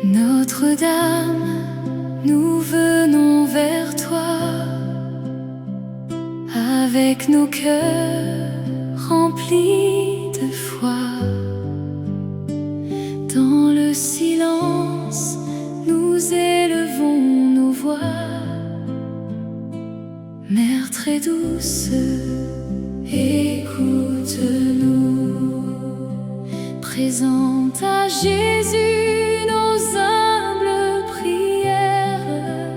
Notre-Dame, nous venons vers toi, avec nos cœurs remplis de foi. Dans le silence, nous élevons nos voix. Mère très douce, écoute-nous. Présente à Jésus nos humbles prières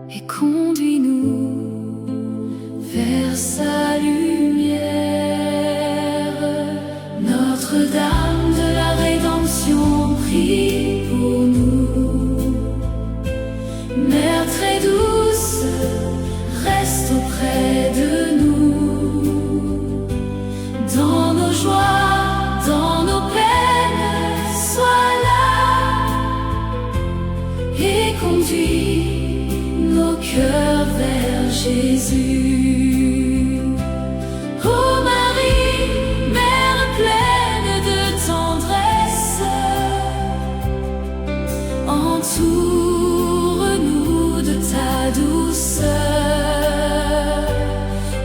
et conduis-nous vers sa lumière. Notre-Dame de la Rédemption, prie pour nous. Mère très douce, reste auprès de nous. Dans nos joies, dans nos peines, sois là et conduis nos cœurs vers Jésus. Ô Marie, Mère pleine de tendresse, entoure-nous de ta douceur.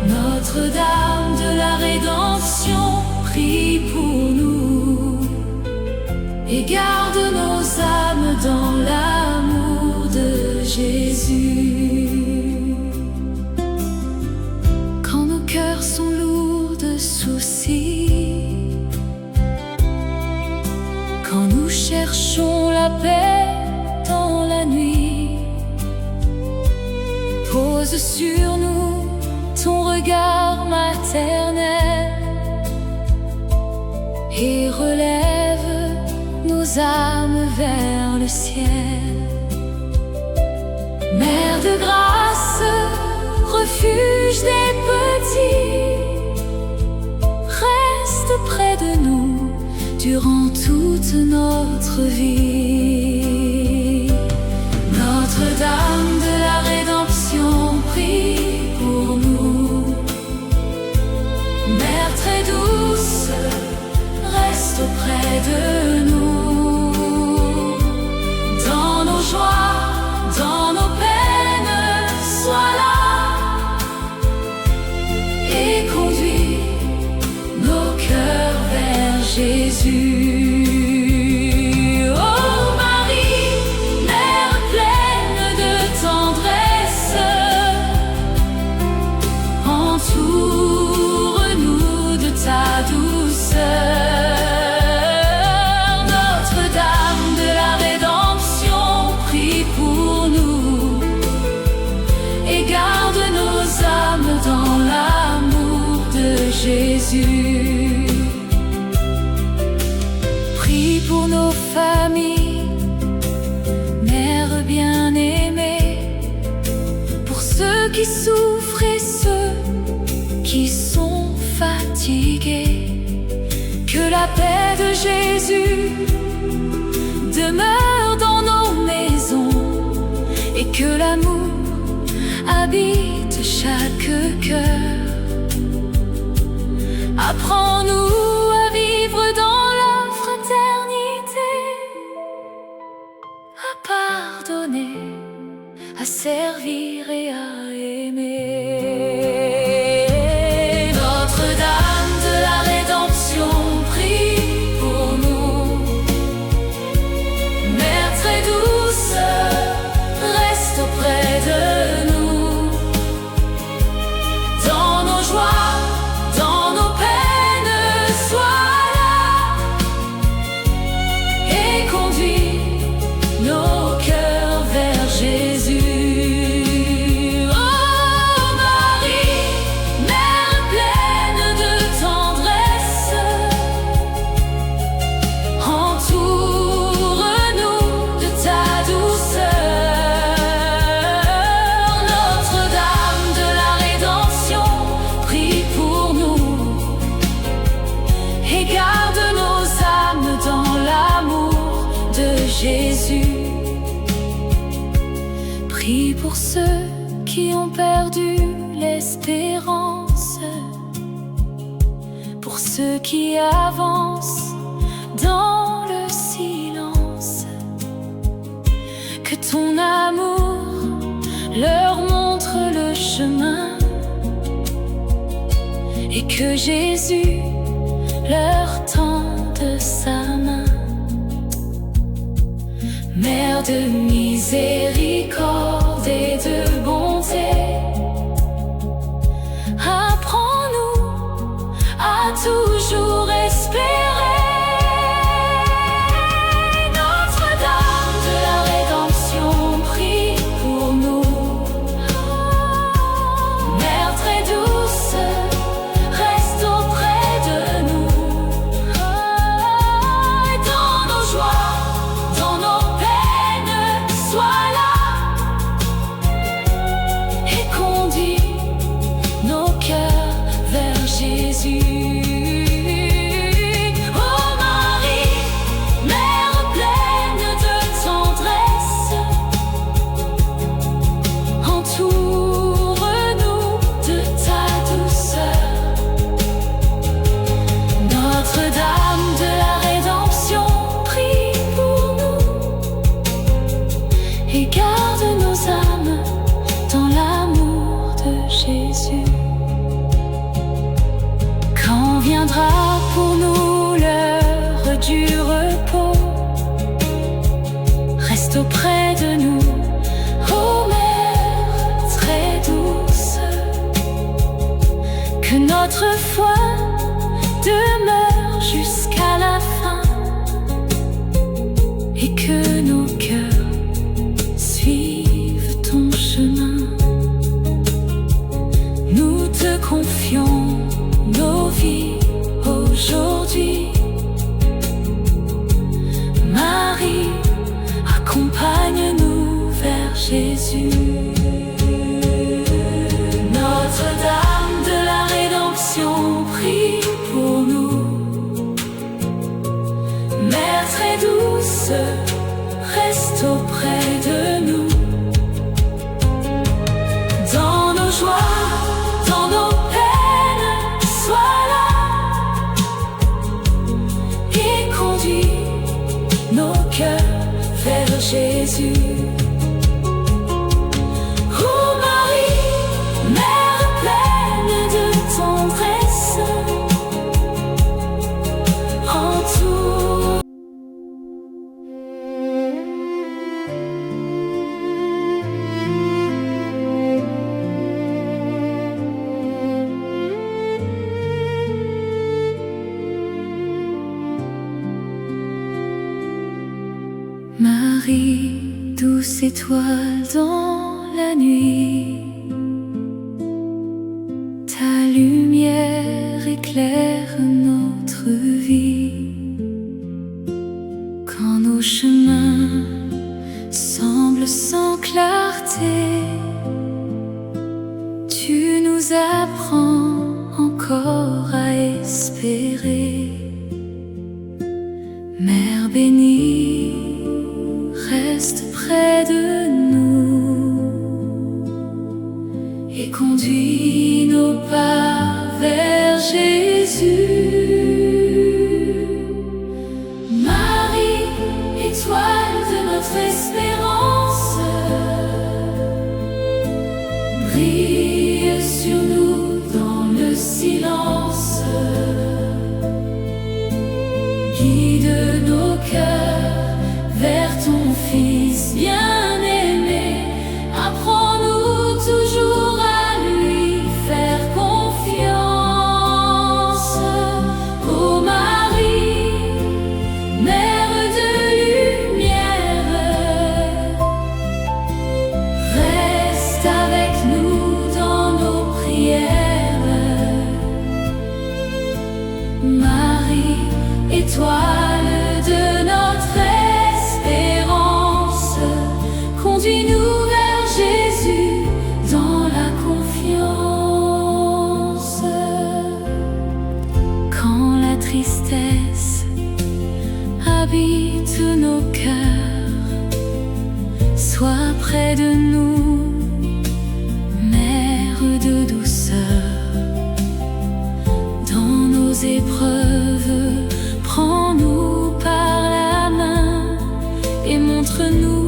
Notre-Dame de la Rédemption, prie pour nous et garde nos âmes dans l'amour de Jésus. Quand nos cœurs sont lourds de soucis, quand nous cherchons la paix dans la nuit, pose sur nous ton regard maternel et relève nos âmes vers le ciel. Mère de grâce, refuge des petits, reste près de nous durant toute notre vie. Notre-Dame de la Rédemption, prie pour nous. Mère très douce, reste auprès de nous. Dans nos joies, dans nos peines, sois là et conduis nos cœurs vers Jésus. Oh Marie, Mère pleine de tendresse, entoure-nous de ta douceur. Notre-Dame de la Rédemption, prie pour nous et garde nos âmes dans l'amour de Jésus. Prie pour nos familles, Mère bien-aimée, pour ceux qui souffrent et ceux qui sont fatigués. Que la paix de Jésus demeure dans nos maisons et que l'amour habite chaque cœur. Apprends-nous à vivre dans la fraternité, à pardonner, à servir et à aimer. Notre-Dame de la Rédemption, prie pour nous. Mère très douce, reste auprès de nous. Dans nos joies, dans nos peines, sois là et conduis nos cœurs vers Jésus. Oh Marie, Mère pleine de tendresse, entoure-nous de ta douceur. Notre-Dame de la Rédemption, prie pour nous et garde nos âmes dans l'amour de Jésus. Prie pour ceux qui ont perdu l'espérance, pour ceux qui avancent dans le silence. ton amour leur montre le chemin, et que Jésus leur tende sa main. Mère de miséricorde et de bonté, apprends-nous à toujours espérer. Notre-Dame de la Rédemption, prie pour nous. Mère très douce, reste auprès de nous. Et dans nos joies, dans nos peines, sois là et conduis nos cœurs vers Jésus. Notre-Dame de la Rédemption, prie pour nous et garde nos âmes dans l'amour de Jésus. Quand viendra pour nous l'heure du repos, reste auprès de nous, ô Mère très douce. Que notre foi demeure jusqu'à la fin, et que nos cœurs suivent ton chemin. Nous te confions nos vies aujourd'hui. Marie, accompagne-nous vers Jésus. Notre-Dame de la Rédemption, prie pour nous. Mère très douce, reste auprès de nous. Dans nos joies, dans nos peines, sois là et conduis nos cœurs vers Jésus. Oh Marie, Mère pleine de tendresse, entoure. Marie, douce étoile dans la nuit, ta lumière éclaire notre vie. Quand nos chemins semblent sans clarté, tu nous apprends encore à espérer. Mère bénie, reste près de nous et conduis nos pas vers Jésus. Marie, étoile de notre espérance, brille sur nous dans le silence. Guide nos cœurs vers ton Fils bien-aimé. Apprends-nous toujours à lui faire confiance. Ô Marie, Mère de lumière, reste avec nous dans nos prières. Marie, étoile de notre espérance, conduis-nous vers Jésus dans la confiance. Quand la tristesse habite nos cœurs, sois près de nous, Mère de douceur. Dans nos épreuves, prends-nous par la main et montre-nous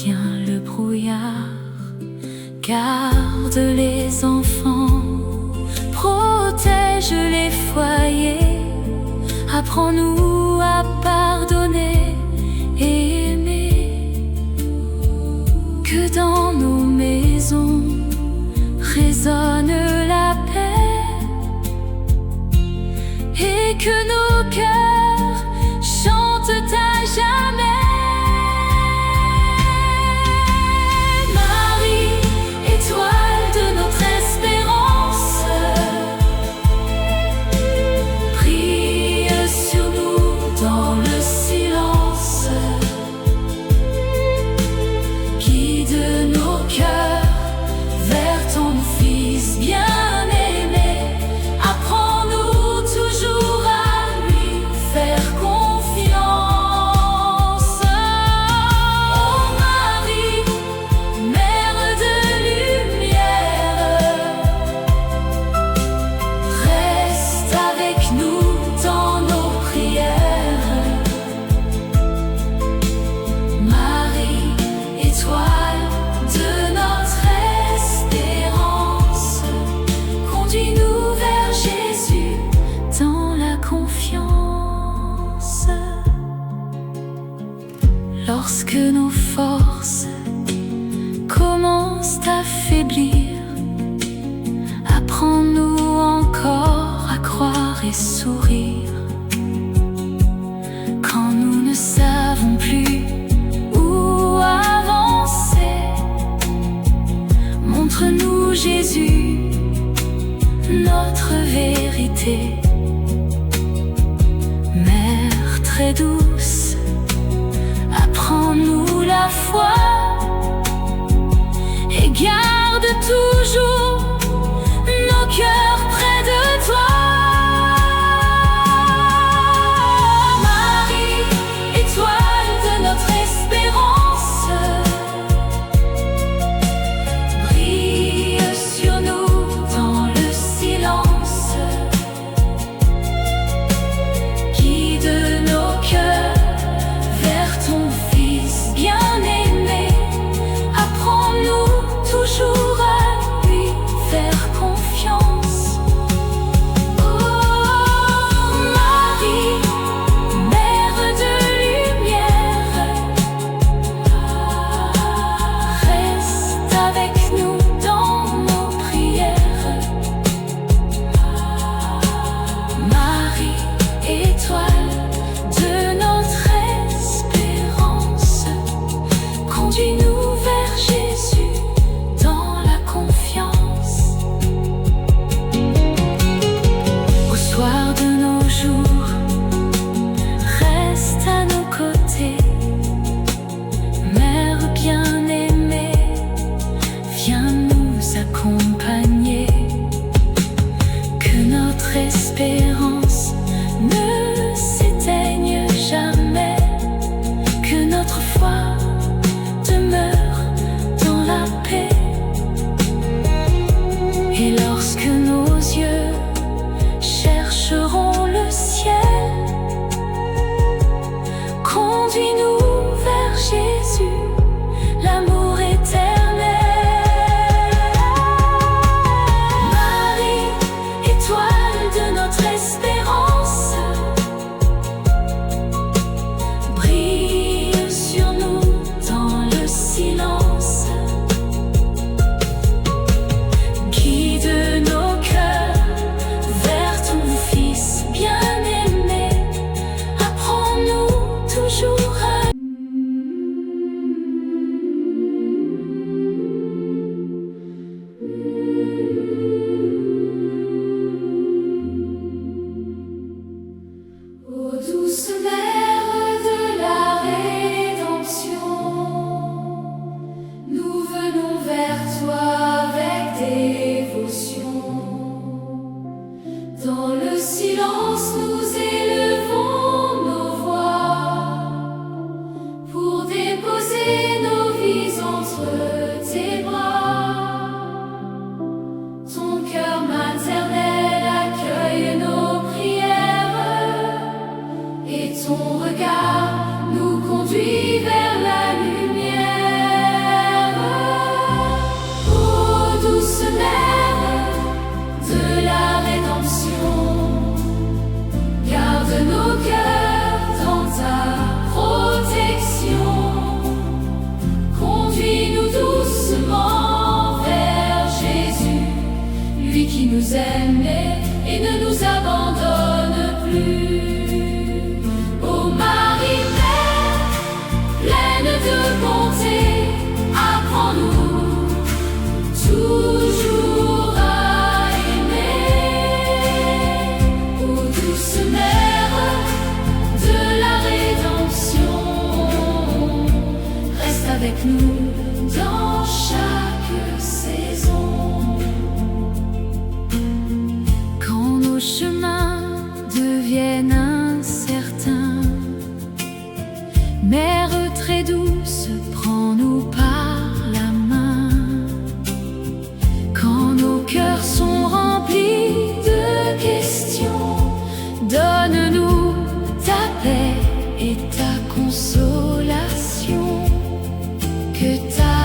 retiens le brouillard. Garde les enfants, protège les foyers. Apprends-nous à pardonner et aimer. Que dans nos maisons résonne la paix et que nos cœurs chantent à jamais. Marie, étoile de notre espérance, brille sur nous dans le silence. Guide nos cœurs vers ton Fils bien-aimé. Apprends-nous toujours à lui faire confiance. Oh Marie, Mère de lumière, reste avec nous dans nos prières. Marie, étoile de notre espérance, conduis-nous vers Jésus dans la confiance. Lorsque nos forces commencent à faiblir, apprends-nous encore à croire et sourire. Quand nous ne savons plus où avancer, montre-nous Jésus, notre vérité. Mère très douce, apprends-nous la foi et garde toujours nos cœurs près de toi. Marie, étoile de notre espérance, brille sur nous dans le silence. Guide nos cœurs vers ton Fils bien-aimé. nous aime et ne nous abandonne plus. Ô Marie-Mère, pleine de bonté, apprends-nous toujours à aimer. Ô douce mère de la rédemption, reste avec nous dans chaque saison. Quand nos chemins deviennent incertains, Mère très douce, prends-nous par la main. Quand nos cœurs sont remplis de questions, donne-nous ta paix et ta consolation. Que ta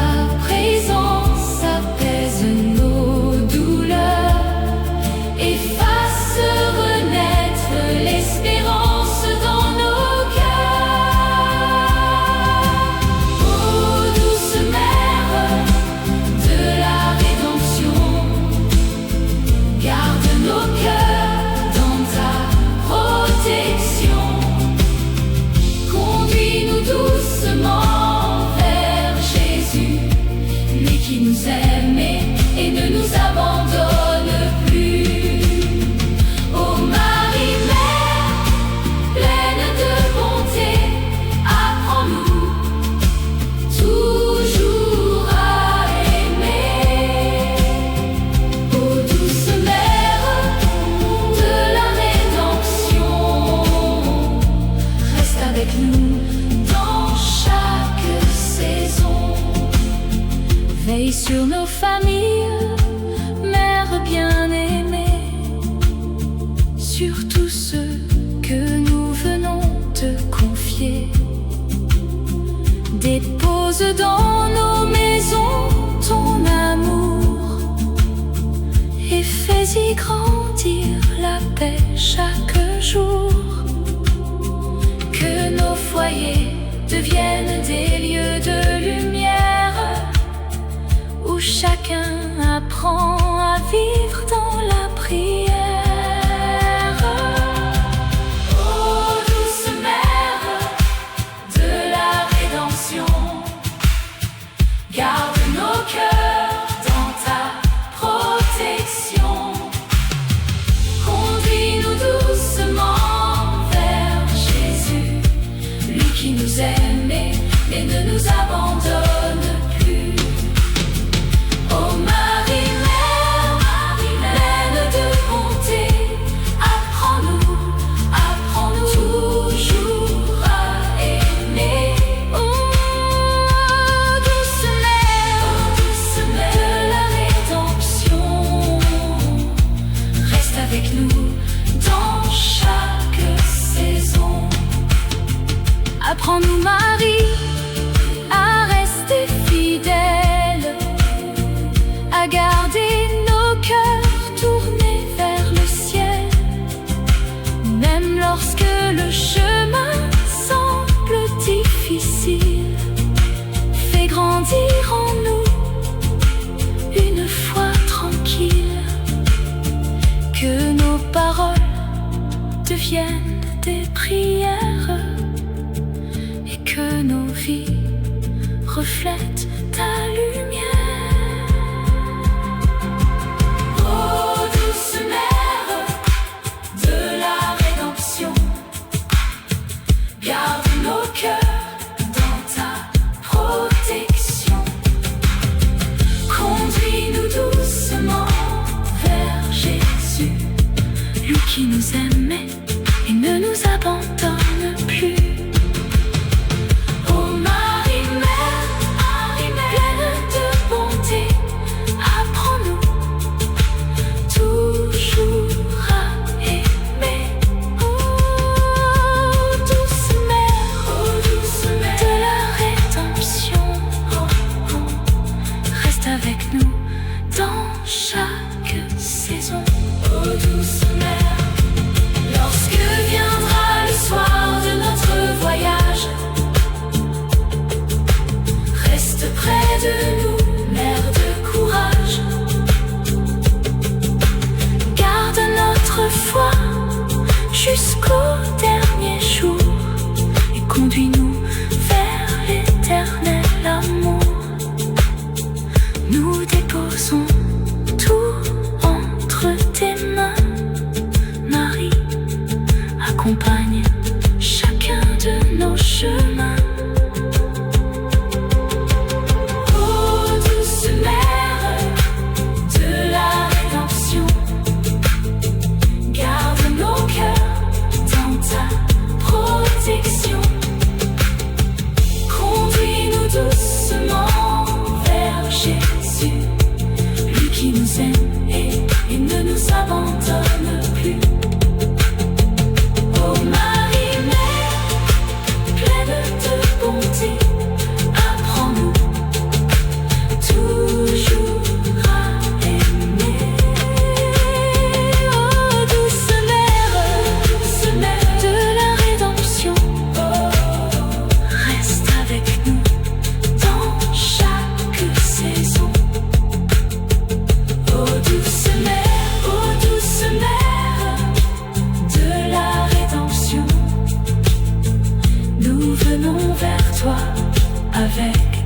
présence apaise nos douleurs et fasse renaître l'espérance dans nos cœurs. Ô douce mère de la rédemption, garde nos cœurs dans ta protection. Conduis-nous doucement vers Jésus, lui qui nous aime et ne nous abandonne plus. Ô Marie-Mère, pleine de bonté, apprends-nous toujours à aimer. Ô douce mère de la rédemption, reste avec nous dans chaque saison. Veille sur nos familles, Mère bien-aimée, sur tous ceux que nous venons te confier. Dépose dans nos maisons ton amour et fais-y grandir la paix chaque jour. Que nos foyers deviennent des lieux de lumière, où chacun apprend à vivre dans la prière. Ô douce mère de la rédemption, garde nos cœurs dans ta protection. Conduis-nous doucement vers Jésus, lui qui nous aime et ne nous abandonne plus. Ô Marie-Mère, pleine de bonté, apprends-nous toujours à aimer. Ô douce mère de la rédemption, reste avec nous dans chaque saison. Apprends-nous, Marie, à rester fidèles, à garder nos cœurs tournés vers le ciel, même lorsque le chemin semble difficile. Fais grandir en nous une foi tranquille, que nos paroles deviennent des prières et que nos vies reflètent ta lumière. Ô douce mère de la rédemption, garde nos cœurs dans ta protection. Conduis-nous doucement vers Jésus, lui qui nous aime et ne nous abandonne plus. Ô Marie-Mère, pleine avec